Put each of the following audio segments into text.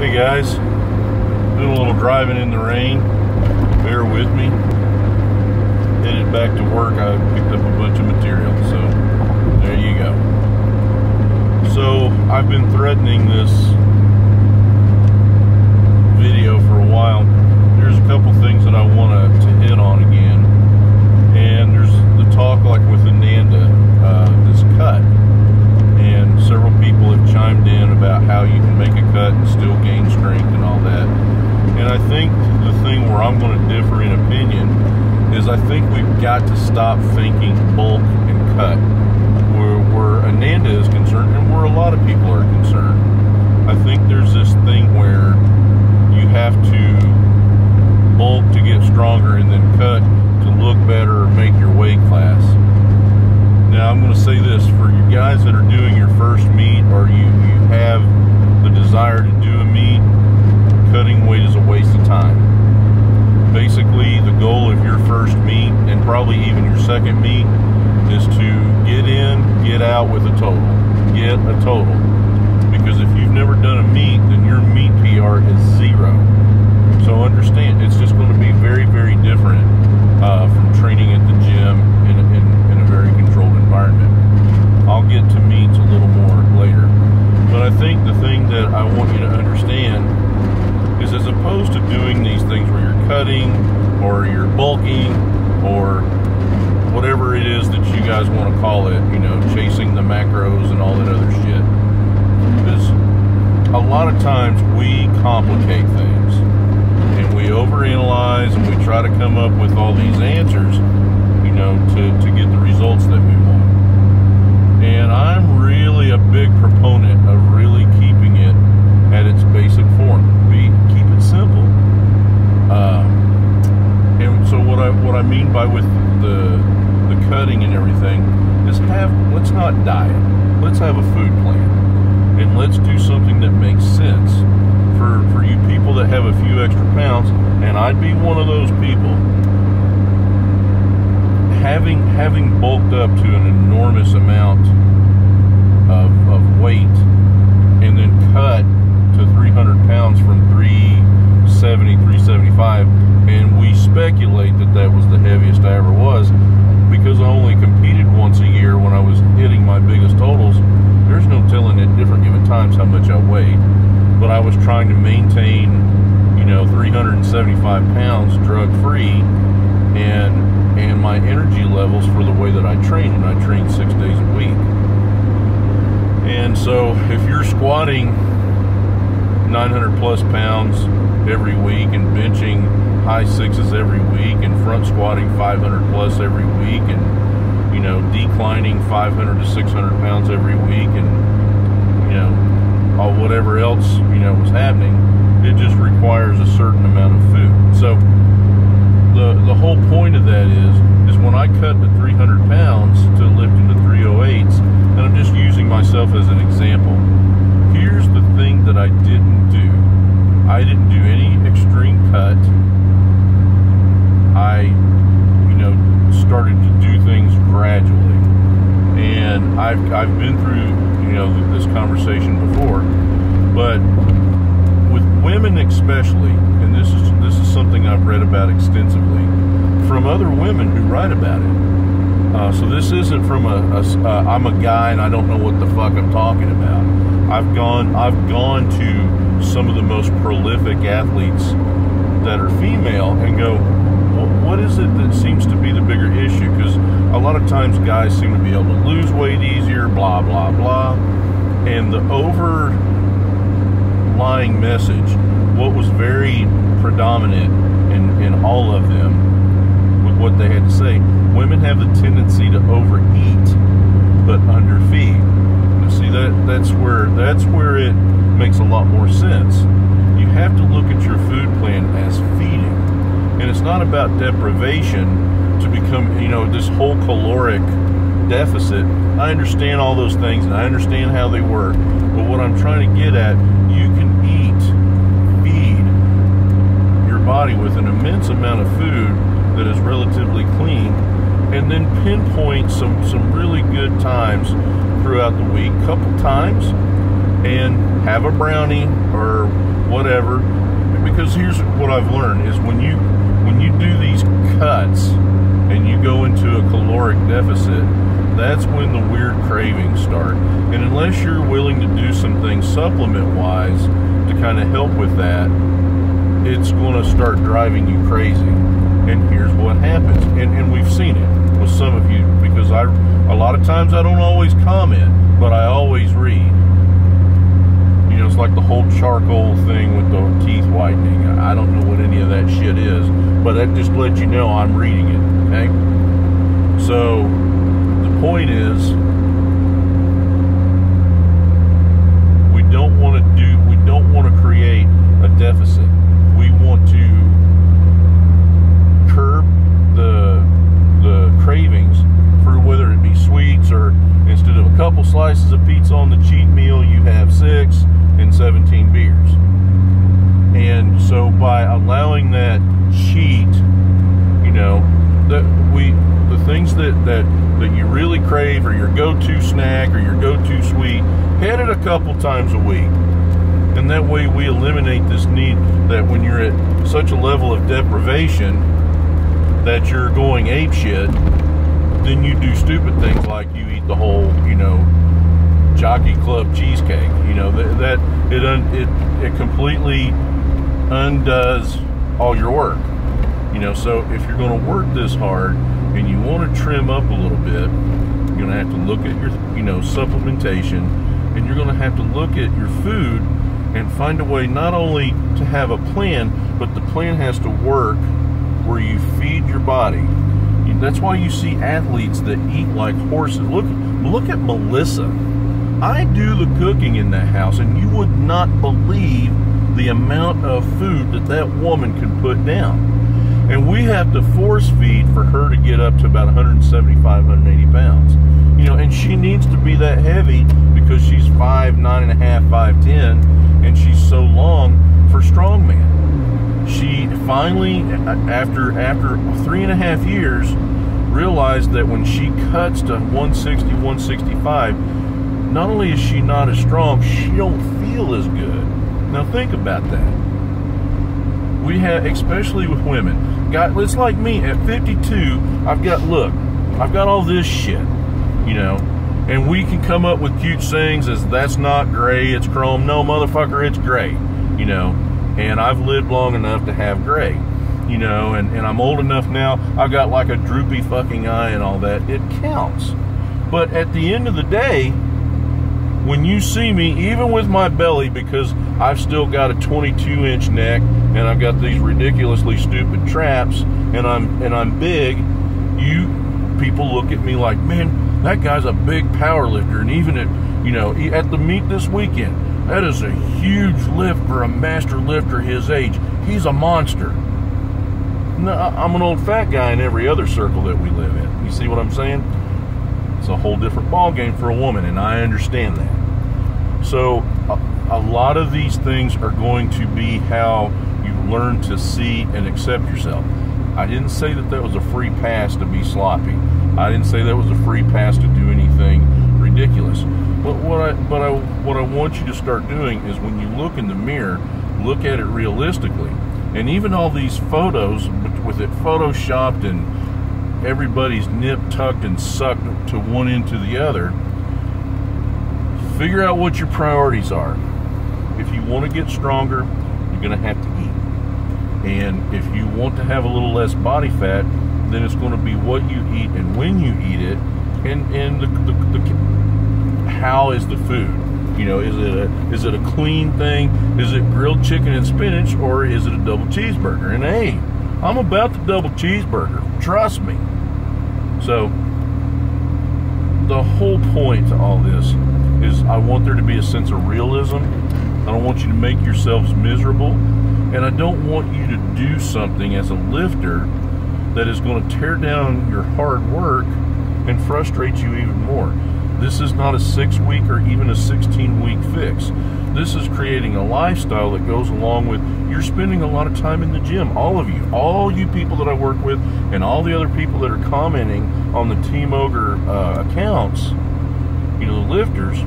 Hey guys, doing a little driving in the rain. Bear with me. Headed back to work. I picked up a bunch of material, so there you go. So I've been threatening this video for a while. There's a couple things that I want to hit on again, and there's the talk like with Ananda, this cut, and several people have chimed in about how you can make a cut and still gain strength and all that. And I think the thing where I'm going to differ in opinion is I think we've got to stop thinking bulk and cut. Where Ananda is concerned, and where a lot of people are concerned, I think there's this thing where you have to bulk to get stronger and then cut to look better or make your weight class. Now I'm going to say this, for you guys that are doing your first meet, or you have the desire to do a meet, cutting weight is a waste of time. Basically, the goal of your first meet, and probably even your second meet, is to get in, get out with a total. Get a total. Because if you've never done a meet, then your meet PR is 0. So understand, it's just going to be very, very different from training at the gym in a very controlled environment. I'll get to meets a little more later. But I think the thing that I want you to understand is, as opposed to doing these things where you're cutting or you're bulking or whatever it is that you guys want to call it, you know, chasing the macros and all that other shit, is a lot of times we complicate things and we overanalyze and we try to come up with all these answers, you know, to get the results that we want. And I'm really a big proponent of really keeping it at its basic form. Keep it simple. And so what I mean by with the cutting and everything is let's not diet. Let's have a food plan. And let's do something that makes sense. For you people that have a few extra pounds, and I'd be one of those people, having bulked up to an enormous amount of weight and then cut to 300 pounds from 370, 375, and we speculate that was the heaviest I ever was, because I only competed once a year when I was hitting my biggest totals. There's no telling at different given times how much I weighed, but I was trying to maintain, you know, 375 pounds drug-free, and my energy levels for the way that I train, and I train 6 days a week. And so if you're squatting 900 plus pounds every week and benching high sixes every week and front squatting 500 plus every week and, you know, declining 500 to 600 pounds every week and, you know, all whatever else, you know, was happening, it just requires a certain amount of food. So the whole point of that is when I cut to 300 pounds to lift into 308s, and I'm just using myself as an example, here's the thing that I didn't do. I didn't do any extreme cut. I, you know, started to do things gradually. And I've been through, you know, this conversation before, but with women especially, and this is something I've read about extensively from other women who write about it. So this isn't from I'm a guy and I don't know what the fuck I'm talking about. I've gone to some of the most prolific athletes that are female and go, what is it that seems to be the bigger issue? Because a lot of times guys seem to be able to lose weight easier, blah, blah, blah. And the overlying message, what was very predominant in all of them, with what they had to say, women have the tendency to overeat but underfeed. Now see, that's where it makes a lot more sense. You have to look at your food plan as feeding. And it's not about deprivation to become, you know, this whole caloric deficit. I understand all those things and I understand how they work. But what I'm trying to get at, you can feed your body with an immense amount of food that is relatively clean, and then pinpoint some really good times throughout the week, couple times, and have a brownie or whatever. Because here's what I've learned is when you do these cuts and you go into a caloric deficit, that's when the weird cravings start. And unless you're willing to do some things supplement-wise to kind of help with that, it's going to start driving you crazy. And here's what happens. And we've seen it with some of you, because a lot of times I don't always comment, but I always read. You know, it's like the whole charcoal thing with the teeth whitening. I don't know what any of that shit is, but that just lets you know I'm reading it, okay? So the point is, we don't want to create a deficit. We want to curb the cravings for whether it be sweets, or instead of a couple slices of pizza on the cheat meal, you have 6 and 17 beers. And so by allowing that cheat, you know, the things that you really crave, or your go-to snack, or your go-to sweet, hit it a couple times a week. And that way we eliminate this need that when you're at such a level of deprivation that you're going apeshit, then you do stupid things like you eat the whole, you know, Jockey Club cheesecake. You know, that it completely undoes all your work. You know, so if you're going to work this hard and you want to trim up a little bit, you're going to have to look at your, you know, supplementation, and you're going to have to look at your food and find a way not only to have a plan, but the plan has to work where you feed your body. That's why you see athletes that eat like horses. Look at Melissa. I do the cooking in that house, and you would not believe the amount of food that woman can put down. And we have to force feed for her to get up to about 175, 180 pounds. You know, and she needs to be that heavy because she's 5'9.5", 5'10", and she's so long for strongman. She finally, after 3.5 years, realized that when she cuts to 160, 165, not only is she not as strong, she don't feel as good. Now think about that. We have, especially with women, it's like me at 52. I've got all this shit, you know, and we can come up with cute sayings as that's not gray, it's chrome. No, motherfucker, it's gray, you know. And I've lived long enough to have gray, you know, and I'm old enough now. I've got like a droopy fucking eye and all that. It counts. But at the end of the day, when you see me, even with my belly, because I've still got a 22-inch neck and I've got these ridiculously stupid traps, and I'm big, you people look at me like, man, that guy's a big power lifter. And even at, you know, at the meet this weekend, that is a huge lift for a master lifter his age. He's a monster. No, I'm an old fat guy in every other circle that we live in. You see what I'm saying? It's a whole different ball game for a woman, and I understand that. So a lot of these things are going to be how you learn to see and accept yourself. I didn't say that was a free pass to be sloppy. I didn't say that was a free pass to do anything ridiculous. But what I want you to start doing is, when you look in the mirror, look at it realistically. And even all these photos, with it photoshopped and everybody's nip tucked and sucked to one end to the other, figure out what your priorities are. If you want to get stronger, you're going to have to eat. And if you want to have a little less body fat, then it's going to be what you eat and when you eat it, and how is the food? You know, is it a clean thing? Is it grilled chicken and spinach, or is it a double cheeseburger? And hey, I'm about the double cheeseburger, trust me. So the whole point to all this is I want there to be a sense of realism. I don't want you to make yourselves miserable, and I don't want you to do something as a lifter that is going to tear down your hard work and frustrate you even more. This is not a 6-week or even a 16-week fix. This is creating a lifestyle that goes along with, you're spending a lot of time in the gym. All you people that I work with, and all the other people that are commenting on the Team Ogre accounts, you know, the lifters,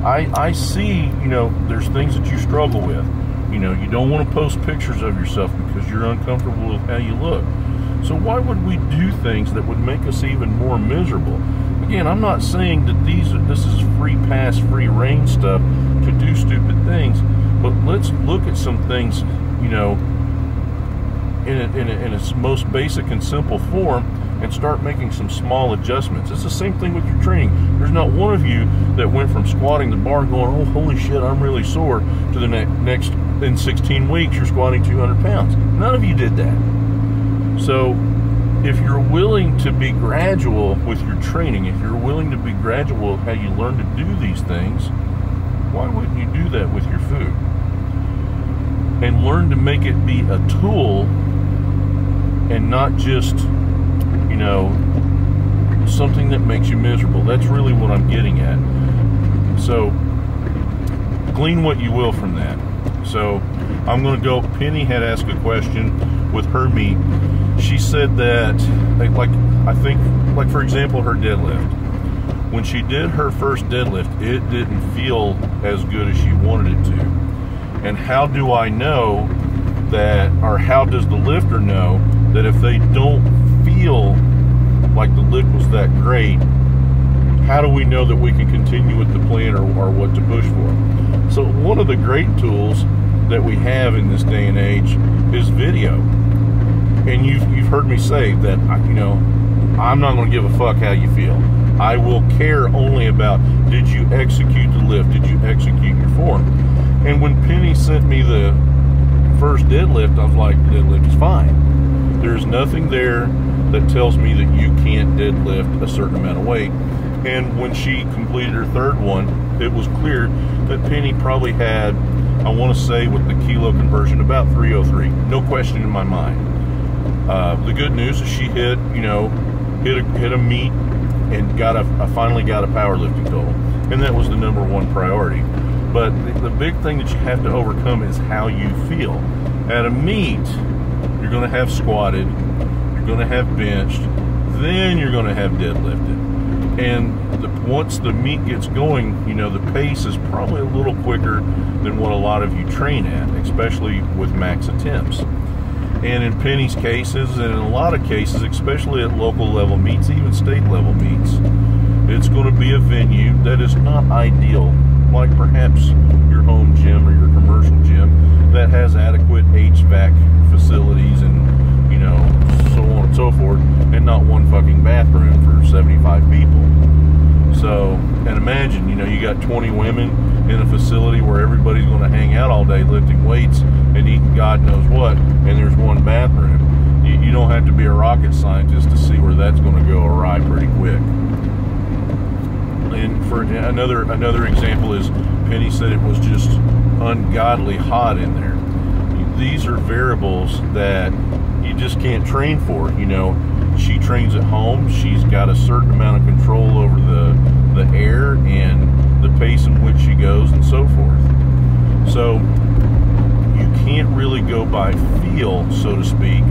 I see, you know, there's things that you struggle with. You know, you don't want to post pictures of yourself because you're uncomfortable with how you look. So why would we do things that would make us even more miserable? Again, I'm not saying that this is free pass, free reign stuff to do stupid things, but let's look at some things, you know, in its most basic and simple form, and start making some small adjustments. It's the same thing with your training. There's not one of you that went from squatting the bar going, oh, holy shit, I'm really sore, to the next, in 16 weeks, you're squatting 200 pounds. None of you did that. So if you're willing to be gradual with your training, if you're willing to be gradual how you learn to do these things, why wouldn't you do that with your food? And learn to make it be a tool and not just, you know, something that makes you miserable. That's really what I'm getting at. So glean what you will from that. So I'm going to go, Penny had asked a question with her meet. She said that, like, I think, like for example, her deadlift. When she did her first deadlift, it didn't feel as good as she wanted it to. And how do I know that, or how does the lifter know that if they don't feel like the lift was that great, how do we know that we can continue with the plan or what to push for? So one of the great tools that we have in this day and age is video. And you've heard me say that, you know, I'm not going to give a fuck how you feel. I will care only about, did you execute the lift? Did you execute your form? And when Penny sent me the first deadlift, I was like, deadlift is fine. There's nothing there that tells me that you can't deadlift a certain amount of weight. And when she completed her third one, it was clear that Penny probably had, I want to say with the kilo conversion, about 303. No question in my mind. The good news is she hit, you know, hit a meet and finally got a powerlifting total. And that was the #1 priority. But the big thing that you have to overcome is how you feel. At a meet, you're going to have squatted, you're going to have benched, then you're going to have deadlifted. And once the meet gets going, you know, the pace is probably a little quicker than what a lot of you train at, especially with max attempts. And in Penny's cases, and in a lot of cases, especially at local level meets, even state level meets, it's going to be a venue that is not ideal, like perhaps your home gym or your commercial gym that has adequate HVAC facilities and, you know, so on and so forth, and not one fucking bathroom for 75 people. So, and imagine, you know, you got 20 women in a facility where everybody's going to hang out all day lifting weights and eating God knows what, and there's one bathroom. You don't have to be a rocket scientist to see where that's going to go awry pretty quick. And for another example is, Penny said it was just ungodly hot in there. These are variables that you just can't train for. You know, she trains at home. She's got a certain amount of control over the air and the pace in which she goes and so forth. So you can't really go by feel, so to speak,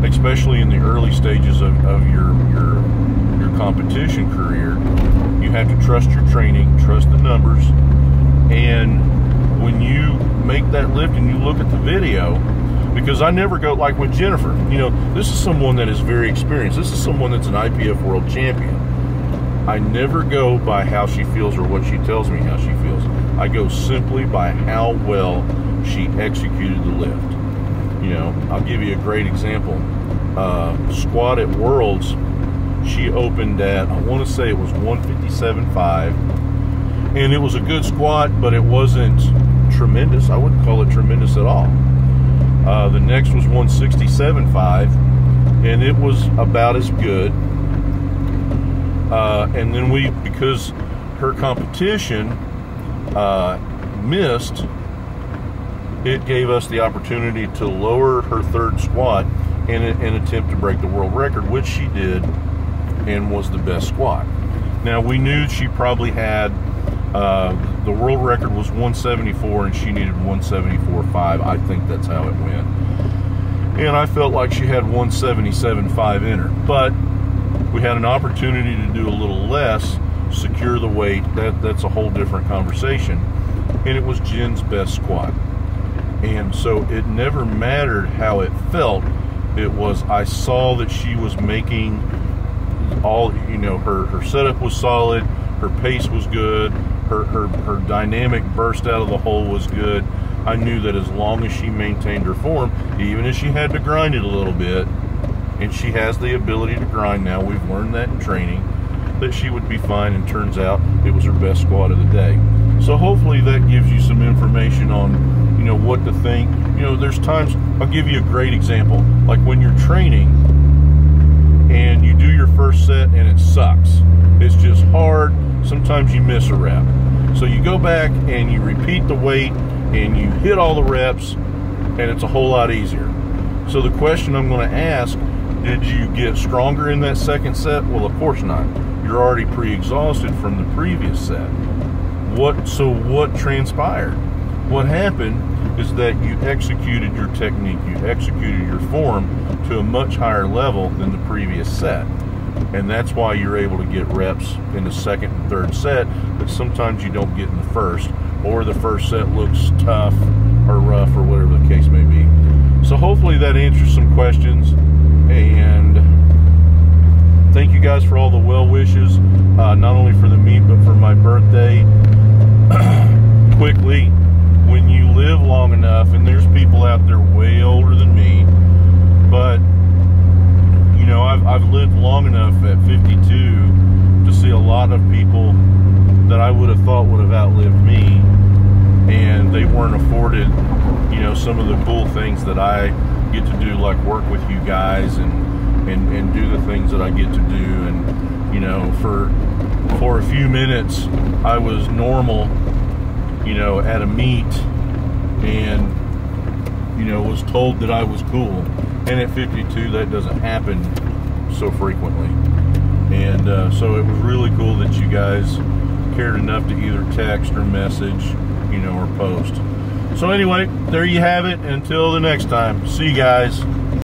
especially in the early stages of your competition career. You have to trust your training, trust the numbers, and when you make that lift and you look at the video, because I never go, like with Jennifer, you know, this is someone that is very experienced. This is someone that's an IPF world champion. I never go by how she feels or what she tells me how she feels. I go simply by how well she executed the lift. You know, I'll give you a great example. Squat at Worlds, she opened at, I want to say it was 157.5, and it was a good squat, but it wasn't tremendous. I wouldn't call it tremendous at all. The next was 167.5, and it was about as good. And then because her competition missed, it gave us the opportunity to lower her third squat in an attempt to break the world record, which she did, and was the best squat. Now, we knew she probably had, the world record was 174 and she needed 174.5. I think that's how it went. And I felt like she had 177.5 in her. But we had an opportunity to do a little less, secure the weight. That's a whole different conversation. And it was Jen's best squat. And so it never mattered how it felt. It was, I saw that she was making all, you know, her setup was solid, her pace was good, her dynamic burst out of the hole was good. I knew that as long as she maintained her form, even if she had to grind it a little bit, and she has the ability to grind now, we've learned that in training, that she would be fine. And turns out it was her best squat of the day. So hopefully that gives you some information on, you know, what to think. You know, there's times, I'll give you a great example, like when you're training and you do your first set and it sucks. It's just hard. Sometimes you miss a rep. So you go back and you repeat the weight and you hit all the reps, and it's a whole lot easier. So the question I'm going to ask, did you get stronger in that second set? Well, of course not. You're already pre-exhausted from the previous set. So what transpired? What happened is that you executed your technique, you executed your form to a much higher level than the previous set. And that's why you're able to get reps in the second and third set that sometimes you don't get in the first, or the first set looks tough or rough or whatever the case may be. So hopefully that answers some questions, and thank you guys for all the well wishes, not only for the meet but for my birthday. Quickly, when you live long enough, and there's people out there way older than me, but you know, I've lived long enough at 52 to see a lot of people that I would have thought would have outlived me, and they weren't afforded, you know, some of the cool things that I get to do, like work with you guys and do the things that I get to do. And you know, for a few minutes I was normal, you know, at a meet, and you know, was told that I was cool. And at 52, that doesn't happen so frequently. And so it was really cool that you guys cared enough to either text or message, you know, or post. So anyway, there you have it. Until the next time, see you guys.